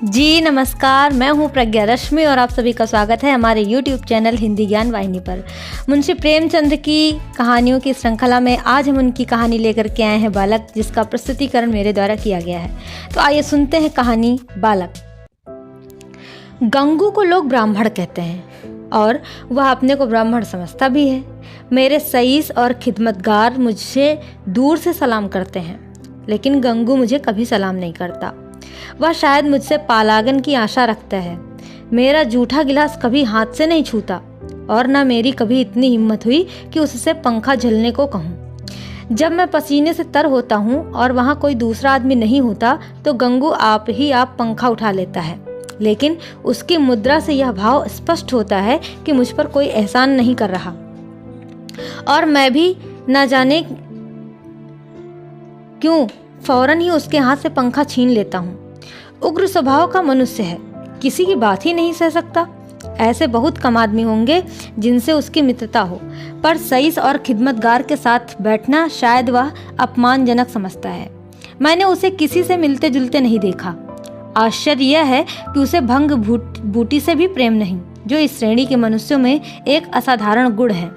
जी नमस्कार, मैं हूँ प्रज्ञा रश्मि और आप सभी का स्वागत है हमारे YouTube चैनल हिंदी ज्ञान वाहिनी पर। मुंशी प्रेमचंद की कहानियों की श्रृंखला में आज हम उनकी कहानी लेकर के आए हैं बालक, जिसका प्रस्तुतिकरण मेरे द्वारा किया गया है। तो आइए सुनते हैं कहानी बालक। गंगू को लोग ब्राह्मण कहते हैं और वह अपने को ब्राह्मण समझता भी है। मेरे सईस और खिदमतगार मुझसे दूर से सलाम करते हैं, लेकिन गंगू मुझे कभी सलाम नहीं करता। वह शायद मुझसे पालागन की आशा रखता है। मेरा जूठा गिलास कभी हाथ से नहीं छूता और न मेरी कभी इतनी हिम्मत हुई कि उससे पंखा झलने को कहूँ। जब मैं पसीने से तर होता हूँ और वहाँ कोई दूसरा आदमी नहीं होता तो गंगू आप पंखा उठा लेता है, लेकिन उसकी मुद्रा से यह भाव स्पष्ट होता है कि मुझ पर कोई एहसान नहीं कर रहा और मैं भी न जाने क्यों फौरन ही उसके हाथ से पंखा छीन लेता हूँ। उग्र स्वभाव का मनुष्य है, किसी की बात ही नहीं सह सकता। ऐसे बहुत कम आदमी होंगे जिनसे उसकी मित्रता हो, पर सईस और खिदमतगार के साथ बैठना शायद वह अपमानजनक समझता है। मैंने उसे किसी से मिलते जुलते नहीं देखा। आश्चर्य यह है कि उसे भंग बूटी से भी प्रेम नहीं, जो इस श्रेणी के मनुष्यों में एक असाधारण गुण है।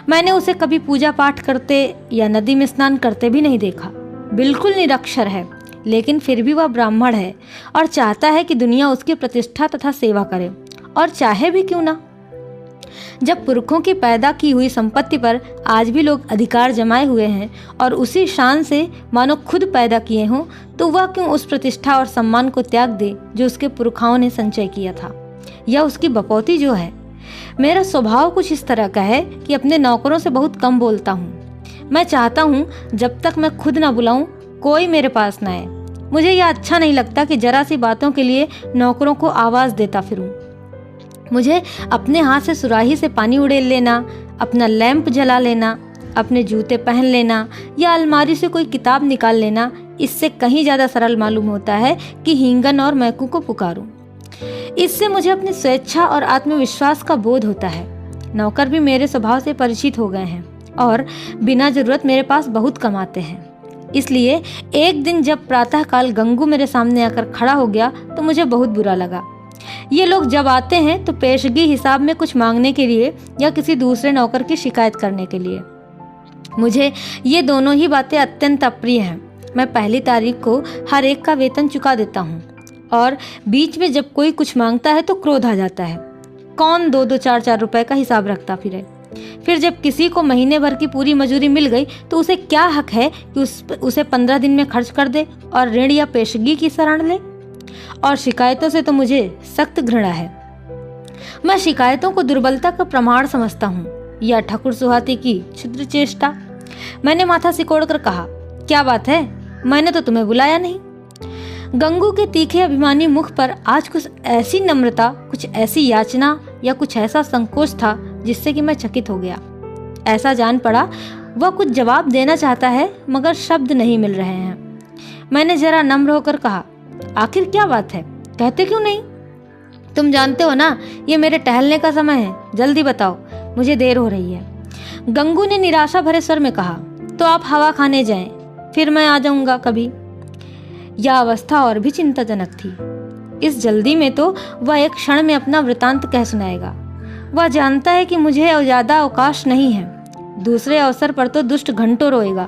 मैंने उसे कभी पूजा पाठ करते या नदी में स्नान करते भी नहीं देखा। बिल्कुल निरक्षर है, लेकिन फिर भी वह ब्राह्मण है और चाहता है कि दुनिया उसकी प्रतिष्ठा तथा सेवा करे, और चाहे भी क्यों ना। जब पुरखों की पैदा की हुई संपत्ति पर आज भी लोग अधिकार जमाए हुए हैं और उसी शान से मानो खुद पैदा किए हों, तो वह क्यों उस प्रतिष्ठा और सम्मान को त्याग दे जो उसके पुरखाओं ने संचय किया था, या उसकी बपौती जो है। मेरा स्वभाव कुछ इस तरह का है कि अपने नौकरों से बहुत कम बोलता हूँ। मैं चाहता हूँ जब तक मैं खुद ना बुलाऊं कोई मेरे पास ना आए। मुझे यह अच्छा नहीं लगता कि जरा सी बातों के लिए नौकरों को आवाज देता फिरूं। मुझे अपने हाथ से सुराही से पानी उड़ेल लेना, अपना लैंप जला लेना, अपने जूते पहन लेना या अलमारी से कोई किताब निकाल लेना इससे कहीं ज्यादा सरल मालूम होता है कि हींगन और मैकू को पुकारूं। इससे मुझे अपनी स्वेच्छा और आत्मविश्वास का बोध होता है। नौकर भी मेरे स्वभाव से परिचित हो गए हैं और बिना जरूरत मेरे पास बहुत कमाते हैं। इसलिए एक दिन जब प्रातःकाल गंगू मेरे सामने आकर खड़ा हो गया तो मुझे बहुत बुरा लगा। ये लोग जब आते हैं तो पेशगी हिसाब में कुछ मांगने के लिए या किसी दूसरे नौकर की शिकायत करने के लिए। मुझे ये दोनों ही बातें अत्यंत अप्रिय हैं। मैं पहली तारीख को हर एक का वेतन चुका देता हूँ और बीच में जब कोई कुछ मांगता है तो क्रोध आ जाता है। कौन 2-2 4-4 रुपए का हिसाब रखता फिर जब किसी को महीने भर की पूरी मजूरी मिल गई तो उसे क्या हक है कि उसे 15 दिन में खर्च कर दे और ऋण या पेशगी की शरण ले। और शिकायतों से तो मुझे सख्त घृणा है। मैं शिकायतों को दुर्बलता का प्रमाण समझता हूँ या ठकुर सुहाती की क्षुद्र चेष्टा। मैंने माथा सिकोड़ कर कहा, क्या बात है, मैंने तो तुम्हें बुलाया नहीं। गंगू के तीखे अभिमानी मुख पर आज कुछ ऐसी नम्रता, कुछ ऐसी याचना या कुछ ऐसा संकोच था जिससे कि मैं चकित हो गया। ऐसा जान पड़ा वह कुछ जवाब देना चाहता है मगर शब्द नहीं मिल रहे हैं। मैंने जरा नम्र होकर कहा, आखिर क्या बात है, कहते क्यों नहीं? तुम जानते हो ना ये मेरे टहलने का समय है, जल्दी बताओ, मुझे देर हो रही है। गंगू ने निराशा भरे स्वर में कहा, तो आप हवा खाने जाएं, फिर मैं आ जाऊंगा कभी। यह अवस्था और भी चिंताजनक थी। इस जल्दी में तो वह एक क्षण में अपना वृतांत कह सुनाएगा। वह जानता है कि मुझे ज्यादा अवकाश नहीं है। दूसरे अवसर पर तो दुष्ट घंटों रोएगा।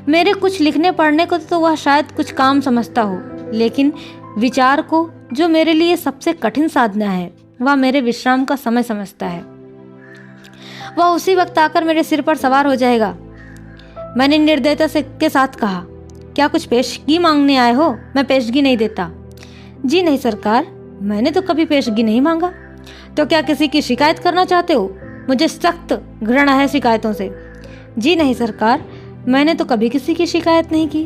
मेरे कुछ लिखने पढ़ने को तो वह शायद कुछ काम समझता हो, लेकिन विचार को, जो मेरे लिए सबसे कठिन साधना है, वह मेरे विश्राम का समय समझता है। वह उसी वक्त आकर मेरे सिर पर सवार हो जाएगा। मैंने निर्दयता के साथ कहा, क्या कुछ पेशगी मांगने आए हो? मैं पेशगी नहीं देता। जी नहीं सरकार, मैंने तो कभी पेशगी नहीं मांगा। तो क्या किसी की शिकायत करना चाहते हो? मुझे सख्त घृणा है शिकायतों से। जी नहीं सरकार, मैंने तो कभी किसी की शिकायत नहीं की।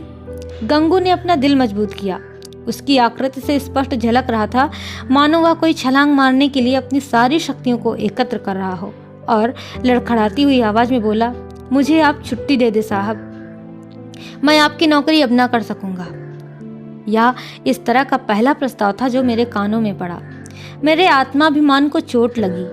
गंगू ने अपना दिल मजबूत किया। उसकी आकृति से स्पष्ट झलक रहा था मानो वह कोई छलांग मारने के लिए अपनी सारी शक्तियों को एकत्र कर रहा हो, और लड़खड़ाती हुई आवाज में बोला, मुझे आप छुट्टी दे दे साहब, मैं आपकी नौकरी अब ना कर सकूंगा। यह इस तरह का पहला प्रस्ताव था जो मेरे कानों में पड़ा। मेरे आत्माभिमान को चोट लगी।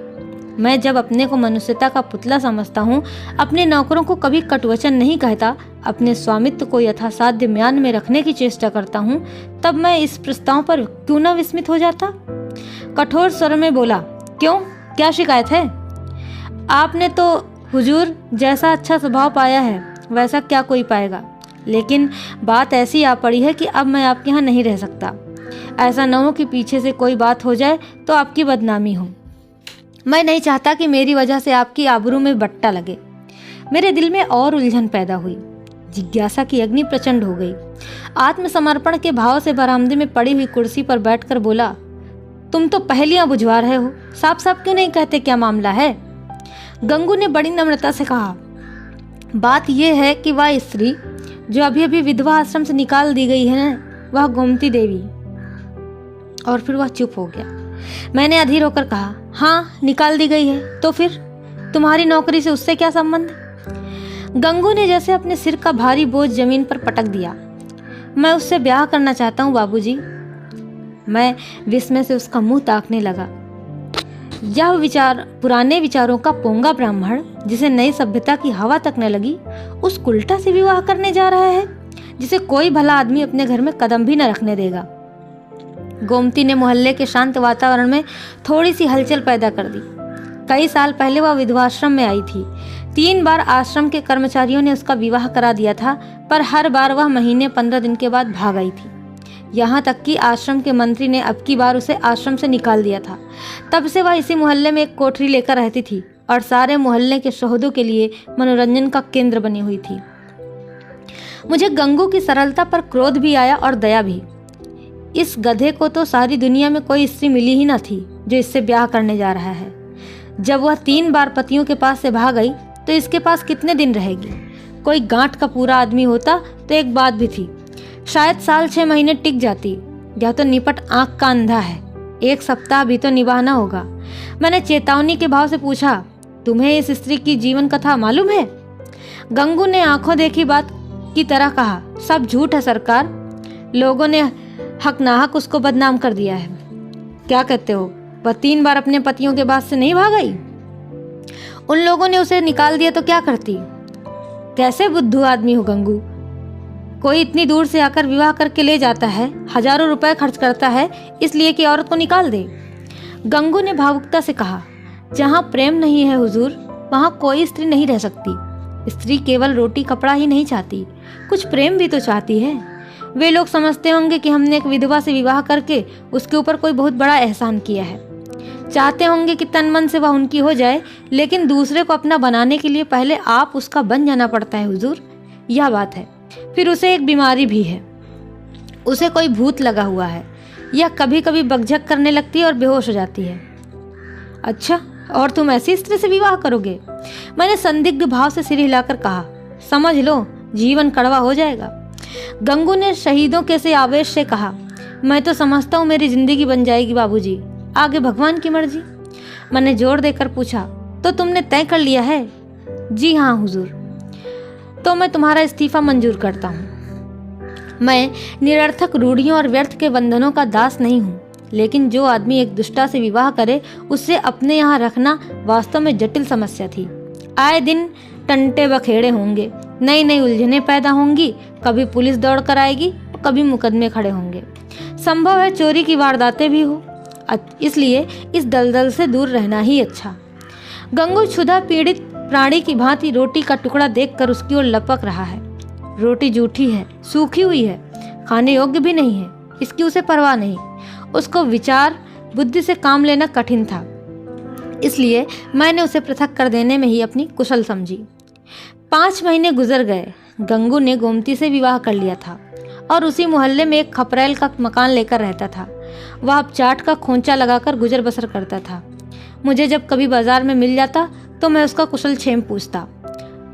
मैं जब अपने को मनुष्यता का पुतला समझता हूँ, अपने नौकरों को कभी कटुवचन नहीं कहता, अपने स्वामित्व को यथासाध्य म्यान में रखने की चेष्टा करता हूँ, तब मैं इस प्रस्ताव पर क्यों न विस्मित हो जाता। कठोर स्वर में बोला, क्यों, क्या शिकायत है? आपने तो हुजूर जैसा अच्छा स्वभाव पाया है वैसा क्या कोई पाएगा, लेकिन बात ऐसी आ पड़ी है कि अब मैं आपके यहाँ नहीं रह सकता। ऐसा न हो कि पीछे से कोई बात हो जाए तो आपकी बदनामी हो। मैं नहीं चाहता कि मेरी वजह से आपकी आबरू में बट्टा लगे। मेरे दिल में और उलझन पैदा हुई। जिज्ञासा की अग्नि प्रचंड हो गई। आत्मसमर्पण के भाव से बरामदे में पड़ी हुई कुर्सी पर बैठकर बोला, तुम तो पहेलियां बुझवा रहे हो, साफ साफ क्यों नहीं कहते क्या मामला है? गंगू ने बड़ी नम्रता से कहा, बात यह है कि वह स्त्री जो अभी अभी विधवा आश्रम से निकाल दी गई है ना, वह गोमती देवी। और फिर वह चुप हो गया। मैंने अधीर होकर कहा, हाँ निकाल दी गई है, तो फिर तुम्हारी नौकरी से उससे क्या संबंध? गंगू ने जैसे अपने सिर का भारी बोझ जमीन पर पटक दिया। मैं उससे ब्याह करना चाहता हूँ बाबूजी। मैं विस्मय से उसका मुंह ताकने लगा। यह पुराने विचारों का पोंगा ब्राह्मण, जिसे नई सभ्यता की हवा तक न लगी, उस कुल्टा से विवाह करने जा रहा है जिसे कोई भला आदमी अपने घर में कदम भी न रखने देगा। गोमती ने मोहल्ले के शांत वातावरण में थोड़ी सी हलचल पैदा कर दी। कई साल पहले वह विधवाश्रम में आई थी। 3 बार आश्रम के कर्मचारियों ने उसका विवाह करा दिया था, पर हर बार वह महीने 15 दिन के बाद भाग आई थी। यहाँ तक कि आश्रम के मंत्री ने अब की बार उसे आश्रम से निकाल दिया था। तब से वह इसी मोहल्ले में एक कोठरी लेकर रहती थी और सारे मोहल्ले के शोहदों के लिए मनोरंजन का केंद्र बनी हुई थी। मुझे गंगू की सरलता पर क्रोध भी आया और दया भी। इस गधे को तो सारी दुनिया में कोई स्त्री मिली ही न थी जो इससे ब्याह करने जा रहा है। जब वह 3 बार पतियों के पास से भाग गई तो इसके पास कितने दिन रहेगी? कोई गांठ का पूरा आदमी होता तो एक बात भी थी, शायद साल 6 महीने टिक जाती। यह तो निपट आंख का अंधा है, 1 सप्ताह भी तो निभाना होगा। मैंने चेतावनी के भाव से पूछा, तुम्हें इस स्त्री की जीवन कथा मालूम है? गंगू ने आंखों देखी बात की तरह कहा, सब झूठ है सरकार। लोगों ने हक नाहक उसको बदनाम कर दिया है। क्या कहते हो, वह 3 बार अपने पतियों के बाद से नहीं भाग गई? उन लोगों ने उसे निकाल दिया तो क्या करती? कैसे बुद्धू आदमी हो गंगू, कोई इतनी दूर से आकर विवाह करके ले जाता है, हजारों रुपए खर्च करता है इसलिए कि औरत को निकाल दे। गंगू ने भावुकता से कहा, जहाँ प्रेम नहीं है हुजूर, वहाँ कोई स्त्री नहीं रह सकती। स्त्री केवल रोटी कपड़ा ही नहीं चाहती, कुछ प्रेम भी तो चाहती है। वे लोग समझते होंगे कि हमने एक विधवा से विवाह करके उसके ऊपर कोई बहुत बड़ा एहसान किया है। चाहते होंगे कि तन मन से वह उनकी हो जाए, लेकिन दूसरे को अपना बनाने के लिए पहले आप उसका बन जाना पड़ता है हुजूर, यह बात है। फिर उसे एक बीमारी भी है, उसे कोई भूत लगा हुआ है। यह कभी कभी बकझक करने लगती है और बेहोश हो जाती है। अच्छा, और तुम ऐसी स्त्री से विवाह करोगे? मैंने संदिग्ध भाव से सिर हिलाकर कहा, समझ लो जीवन कड़वा हो जाएगा। गंगू ने शहीदों के से आवेश से कहा, मैं तो समझता हूँ मेरी जिंदगी बन जाएगी बाबूजी, आगे भगवान की मर्जी। मैंने जोर देकर पूछा, तो तुमने तय कर लिया है? जी हाँ हुजूर। तो मैं तुम्हारा इस्तीफा मंजूर करता हूँ। मैं निरर्थक रूढ़ियों और व्यर्थ के बंधनों का दास नहीं हूँ, लेकिन जो आदमी एक दुष्टा से विवाह करे उससे अपने यहाँ रखना वास्तव में जटिल समस्या थी। आए दिन टंटे बखेड़े होंगे, नई नई उलझनें पैदा होंगी, कभी पुलिस दौड़ कर आएगी, कभी मुकदमे खड़े होंगे, संभव है चोरी की वारदातें भी हो। इसलिए इस दलदल से दूर रहना ही अच्छा। गंगू क्षुधा पीड़ित प्राणी की भांति रोटी का टुकड़ा देखकर उसकी ओर लपक रहा है। रोटी जूठी है, सूखी हुई है, खाने योग्य भी नहीं है, इसकी उसे परवाह नहीं। उसको विचार बुद्धि से काम लेना कठिन था, इसलिए मैंने उसे पृथक कर देने में ही अपनी कुशल समझी। 5 महीने गुजर गए। गंगू ने गोमती से विवाह कर लिया था और उसी मोहल्ले में एक खपरेल का मकान लेकर रहता था। वह अब चाट का खोंचा लगाकर गुजर बसर करता था। मुझे जब कभी बाजार में मिल जाता तो मैं उसका कुशल क्षेम पूछता।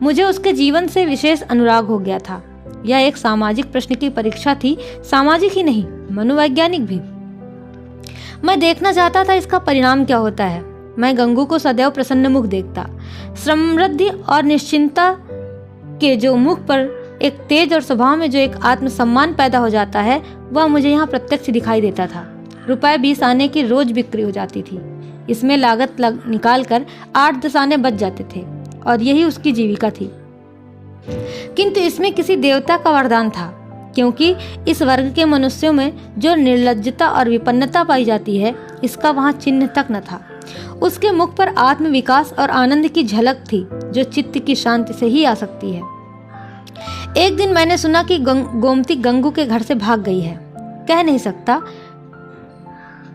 मुझे उसके जीवन से विशेष अनुराग हो गया था। यह एक सामाजिक प्रश्न की परीक्षा थी, सामाजिक ही नहीं मनोवैज्ञानिक भी। मैं देखना चाहता था इसका परिणाम क्या होता है। मैं गंगू को सदैव प्रसन्न मुख देखता। समृद्धि और निश्चिंता के जो मुख पर एक तेज और स्वभाव में जो एक आत्मसम्मान पैदा हो जाता है, वह मुझे यहाँ प्रत्यक्ष दिखाई देता था। ₹20 आने की रोज बिक्री हो जाती थी। इसमें निकाल कर 8-10 आने बच जाते थे और यही उसकी जीविका थी। किंतु इसमें किसी देवता का वरदान था, क्योंकि इस वर्ग के मनुष्यों में जो निर्लज्जता और विपन्नता पाई जाती है, इसका वहाँ चिन्ह तक न था। उसके मुख पर आत्मविकास और आनंद की झलक थी, जो चित्त की शांति से ही आ सकती है। एक दिन मैंने सुना कि गोमती गंगू के घर से भाग गई है। कह नहीं सकता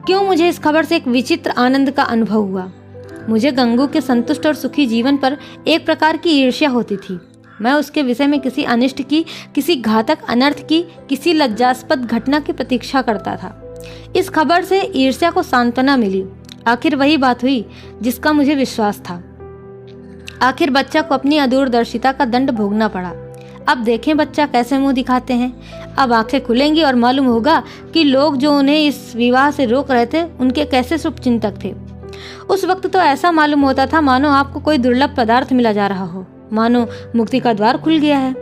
क्यों मुझे इस खबर से एक विचित्र आनंद का अनुभव हुआ। मुझे गंगू के संतुष्ट और सुखी जीवन पर एक प्रकार की ईर्ष्या होती थी। मैं उसके विषय में किसी अनिष्ट की, किसी घातक अनर्थ की, किसी लज्जास्पद घटना की प्रतीक्षा करता था। इस खबर से ईर्ष्या को सांत्वना मिली। आखिर वही बात हुई जिसका मुझे विश्वास था। आखिर बच्चा को अपनी अदूरदर्शिता का दंड भोगना पड़ा। अब देखें बच्चा कैसे मुंह दिखाते हैं। अब आंखें खुलेंगी और मालूम होगा कि लोग जो उन्हें इस विवाह से रोक रहे थे, उनके कैसे शुभचिंतक थे। उस वक्त तो ऐसा मालूम होता था मानो आपको कोई दुर्लभ पदार्थ मिला जा रहा हो, मानो मुक्ति का द्वार खुल गया है।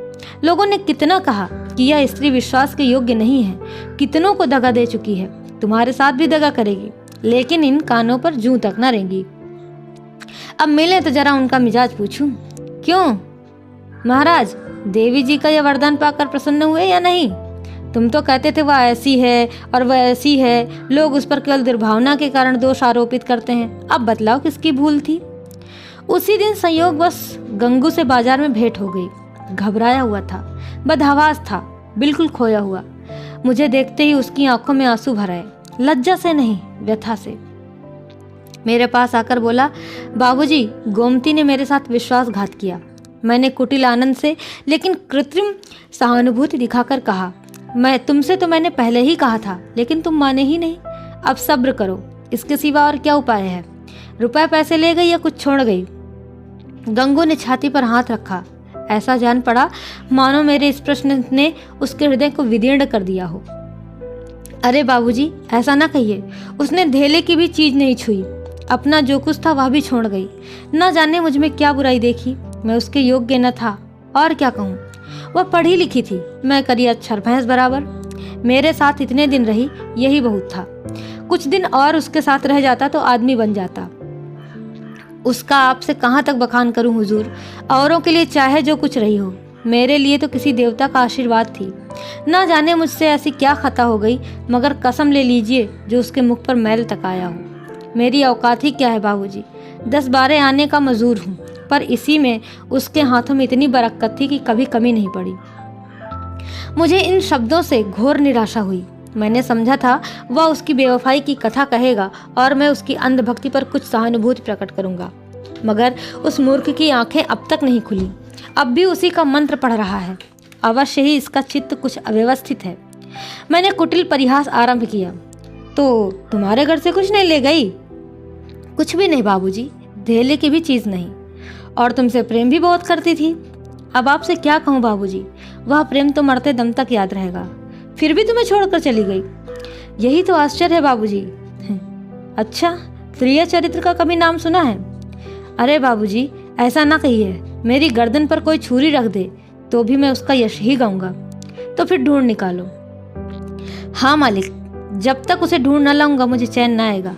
लोगों ने कितना कहा कि यह स्त्री विश्वास के योग्य नहीं है, कितनों को दगा दे चुकी है, तुम्हारे साथ भी दगा करेगी, लेकिन इन कानों पर जूं तक न रहेंगी। अब मिले तो जरा उनका मिजाज पूछूं। क्यों महाराज, देवी जी का यह वरदान पाकर प्रसन्न हुए या नहीं? तुम तो कहते थे वह ऐसी है और वह ऐसी है, लोग उस पर केवल दुर्भावना के कारण दोष आरोपित करते हैं। अब बतलाओ किसकी भूल थी? उसी दिन संयोगवश गंगू से बाजार में भेंट हो गई। घबराया हुआ था, बदहवास था, बिल्कुल खोया हुआ। मुझे देखते ही उसकी आंखों में आंसू भर आए, लज्जा से नहीं, व्यथा से। मेरे पास आकर बोला, बाबूजी, गोमती ने मेरे साथ विश्वासघात किया। मैंने कुटिल आनंद से लेकिन कृत्रिम सहानुभूति दिखाकर कहा, मैं तुमसे तो मैंने पहले ही कहा था, लेकिन तुम माने ही नहीं। अब सब्र करो, इसके सिवा और क्या उपाय है? रुपए पैसे ले गई या कुछ छोड़ गई? गंगू ने छाती पर हाथ रखा। ऐसा जान पड़ा मानो मेरे इस प्रश्न ने उसके हृदय को विदीर्ण कर दिया हो। अरे बाबूजी, ऐसा ना कहिए, उसने धेले की भी चीज नहीं छुई। अपना जो कुछ था वह भी छोड़ गई। न जाने मुझ में क्या बुराई देखी, मैं उसके योग्य न था। और क्या कहूँ, वह पढ़ी लिखी थी, मैं करी अक्षर भैंस बराबर। मेरे साथ इतने दिन रही, यही बहुत था। कुछ दिन और उसके साथ रह जाता तो आदमी बन जाता। उसका आपसे कहाँ तक बखान करूं हुजूर। औरों के लिए चाहे जो कुछ रही हो, मेरे लिए तो किसी देवता का आशीर्वाद थी। ना जाने मुझसे ऐसी क्या खता हो गई, मगर कसम ले लीजिए जो उसके मुख पर मैल तक आया हो। मेरी औकात ही क्या है बाबूजी, 10-12 आने का मजूर हूँ, पर इसी में उसके हाथों में इतनी बरकत थी कि कभी कमी नहीं पड़ी। मुझे इन शब्दों से घोर निराशा हुई। मैंने समझा था वह उसकी बेवफाई की कथा कहेगा और मैं उसकी अंधभक्ति पर कुछ सहानुभूति प्रकट करूंगा, मगर उस मूर्ख की आंखें अब तक नहीं खुली। अब भी उसी का मंत्र पढ़ रहा है। अवश्य ही इसका चित्त कुछ अव्यवस्थित है। मैंने कुटिल परिहास आरंभ किया, तो तुम्हारे घर से कुछ नहीं ले गई? कुछ भी नहीं बाबूजी, धेले की भी चीज नहीं। और तुमसे प्रेम भी बहुत करती थी। अब आपसे क्या कहूँ बाबूजी, वह प्रेम तो मरते दम तक याद रहेगा। फिर भी तुम्हें छोड़कर चली गई, यही तो आश्चर्य है बाबूजी। अच्छा, प्रिय चरित्र का कभी नाम सुना है? अरे बाबूजी, ऐसा ना कहिए। मेरी गर्दन पर कोई छुरी रख दे तो भी मैं उसका यश ही गाऊंगा। तो फिर ढूंढ निकालो। हाँ मालिक, जब तक उसे ढूंढ न लाऊंगा मुझे चैन न आएगा।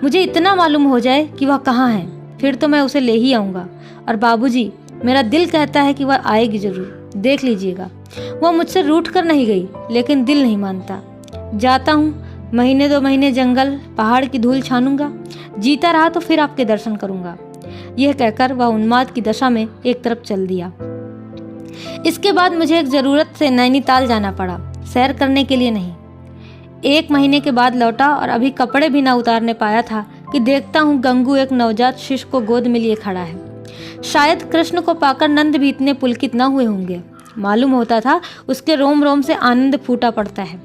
मुझे इतना मालूम हो जाए कि वह कहाँ है, फिर तो मैं उसे ले ही आऊंगा। और बाबूजी, मेरा दिल कहता है कि वह आएगी जरूर, देख लीजिएगा। वह मुझसे रूठ कर नहीं गई, लेकिन दिल नहीं मानता। जाता हूँ, महीने 2 महीने जंगल पहाड़ की धूल छानूंगा। जीता रहा तो फिर आपके दर्शन करूंगा। यह कहकर वह उन्माद की दशा में एक तरफ चल दिया। इसके बाद मुझे एक जरूरत से नैनीताल जाना पड़ा, सैर करने के लिए नहीं। 1 महीने के बाद लौटा और अभी कपड़े भी ना उतारने पाया था कि देखता हूँ गंगू एक नवजात शिशु को गोद में लिए खड़ा है। शायद कृष्ण को पाकर नंद भी इतने पुलकित न हुए होंगे। मालूम होता था उसके रोम रोम से आनंद फूटा पड़ता है।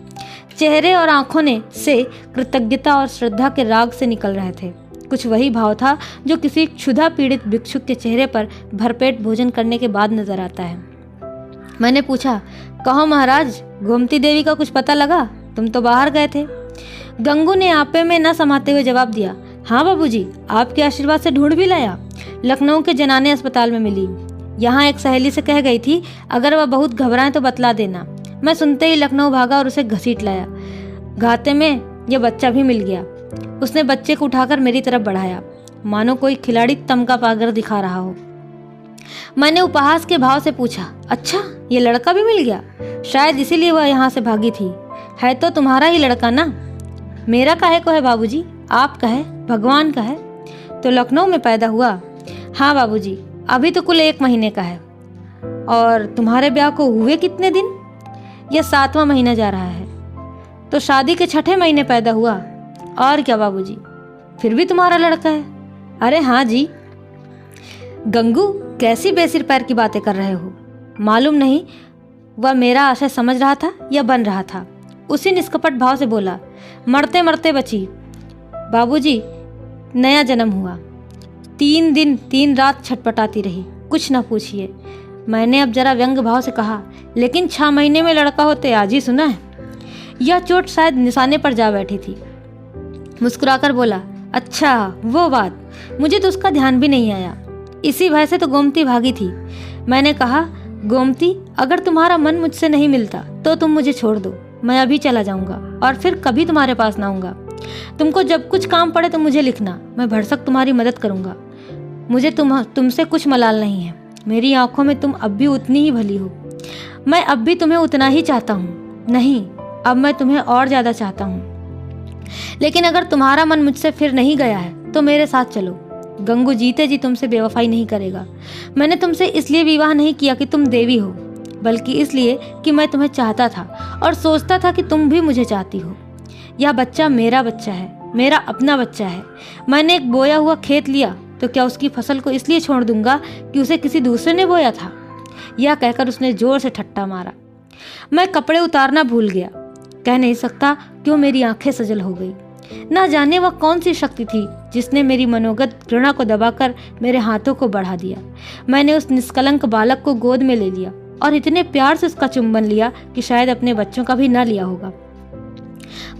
चेहरे और आंखों ने से कृतज्ञता और श्रद्धा के राग से निकल रहे थे। कुछ वही भाव था जो किसी क्षुधा पीड़ित भिक्षुक के चेहरे पर भरपेट भोजन करने के बाद नजर आता है। मैंने पूछा, कहो महाराज, गोमती देवी का कुछ पता लगा? तुम तो बाहर गए थे। गंगू ने आपे में न समाते हुए जवाब दिया, हाँ बाबूजी, आपके आशीर्वाद से ढूंढ भी लाया। लखनऊ के जनाने अस्पताल में मिली। यहाँ एक सहेली से कह गई थी अगर वह बहुत घबराए तो बतला देना। मैं सुनते ही लखनऊ भागा और उसे घसीट लाया। घाते में यह बच्चा भी मिल गया। उसने बच्चे को उठाकर मेरी तरफ बढ़ाया, मानो कोई खिलाड़ी तमगा पाकर दिखा रहा हो। मैंने उपहास के भाव से पूछा, अच्छा ये लड़का भी मिल गया? शायद इसीलिए वह यहाँ से भागी थी। है तो तुम्हारा ही लड़का ना? मेरा काहे को है बाबूजी, आपका है, भगवान का है। तो लखनऊ में पैदा हुआ? हाँ बाबूजी, अभी तो कुल 1 महीने का है। और तुम्हारे ब्याह को हुए कितने दिन? यह 7वां महीना जा रहा है। तो शादी के 6ठे महीने पैदा हुआ। और क्या बाबूजी, फिर भी तुम्हारा लड़का है? अरे हाँ जी। गंगू, कैसी बेसिर पैर की बातें कर रहे हो? मालूम नहीं वह मेरा आशय समझ रहा था या बन रहा था। उसी निष्कपट भाव से बोला, मरते मरते बची बाबूजी, नया जन्म हुआ। 3 दिन 3 रात छटपटाती रही, कुछ ना पूछिए। मैंने अब जरा व्यंग भाव से कहा, लेकिन 6 महीने में लड़का होते आज ही सुना है। यह चोट शायद निशाने पर जा बैठी थी। मुस्कुराकर बोला, अच्छा वो बात, मुझे तो उसका ध्यान भी नहीं आया। इसी भय से तो गोमती भागी थी। मैंने कहा, गोमती, अगर तुम्हारा मन मुझसे नहीं मिलता तो तुम मुझे छोड़ दो, मैं अभी चला जाऊंगा और फिर कभी तुम्हारे पास ना आऊंगा। तुमको जब कुछ काम पड़े तो मुझे लिखना, मैं भरसक तुम्हारी मदद करूंगा। मुझे तुमसे कुछ मलाल नहीं है। मेरी आंखों में तुम अब भी उतनी ही भली हो। मैं अब भी तुम्हें उतना ही चाहता हूँ। नहीं, अब मैं तुम्हें और ज्यादा चाहता हूँ। लेकिन अगर तुम्हारा मन मुझसे फिर नहीं गया है तो मेरे साथ चलो। गंगू जीते जी तुमसे बेवफाई नहीं करेगा। मैंने तुमसे इसलिए विवाह नहीं किया कि तुम देवी हो, बल्कि इसलिए कि मैं तुम्हें चाहता था और सोचता था कि तुम भी मुझे चाहती हो। यह बच्चा मेरा बच्चा है, मेरा अपना बच्चा है। मैंने एक बोया हुआ खेत लिया तो क्या उसकी फसल को इसलिए छोड़ दूंगा कि उसे किसी दूसरे ने बोया था? यह कहकर उसने जोर से ठट्टा मारा। मैं कपड़े उतारना भूल गया। कह नहीं सकता क्यों मेरी आंखें सजल हो गई। ना जाने वह कौन सी शक्ति थी जिसने मेरी मनोगत घृणा को दबाकर मेरे हाथों को बढ़ा दिया। मैंने उस निष्कलंक बालक को गोद में ले लिया और इतने प्यार से उसका चुंबन लिया कि शायद अपने बच्चों का भी ना लिया होगा।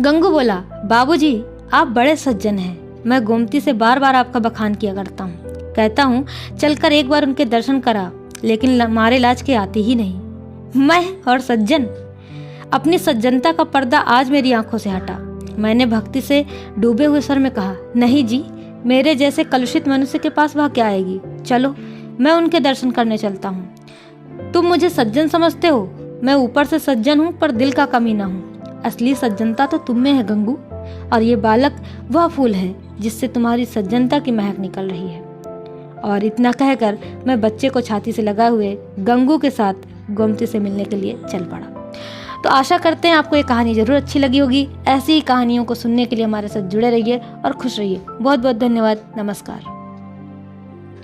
गंगू बोला, बाबूजी, आप बड़े सज्जन हैं। मैं गोमती से बार बार आपका बखान किया करता हूँ। कहता हूँ चलकर एक बार उनके दर्शन करा, लेकिन हमारे लाज के आती ही नहीं। मैं और सज्जन? अपनी सज्जनता का पर्दा आज मेरी आंखों से हटा। मैंने भक्ति से डूबे हुए स्वर में कहा, नहीं जी, मेरे जैसे कलुषित मनुष्य के पास वह क्या आएगी। चलो, मैं उनके दर्शन करने चलता हूँ। तुम मुझे सज्जन समझते हो। मैं ऊपर से सज्जन हूँ पर दिल का कमीना हूँ। असली सज्जनता तो तुम में है गंगू, और ये बालक वह फूल है जिससे तुम्हारी सज्जनता की महक निकल रही है। और इतना कहकर मैं बच्चे को छाती से लगाए हुए गंगू के साथ गोमती से मिलने के लिए चल पड़ा। तो आशा करते हैं आपको ये कहानी जरूर अच्छी लगी होगी। ऐसी ही कहानियों को सुनने के लिए हमारे साथ जुड़े रहिए और खुश रहिए। बहुत बहुत धन्यवाद। नमस्कार।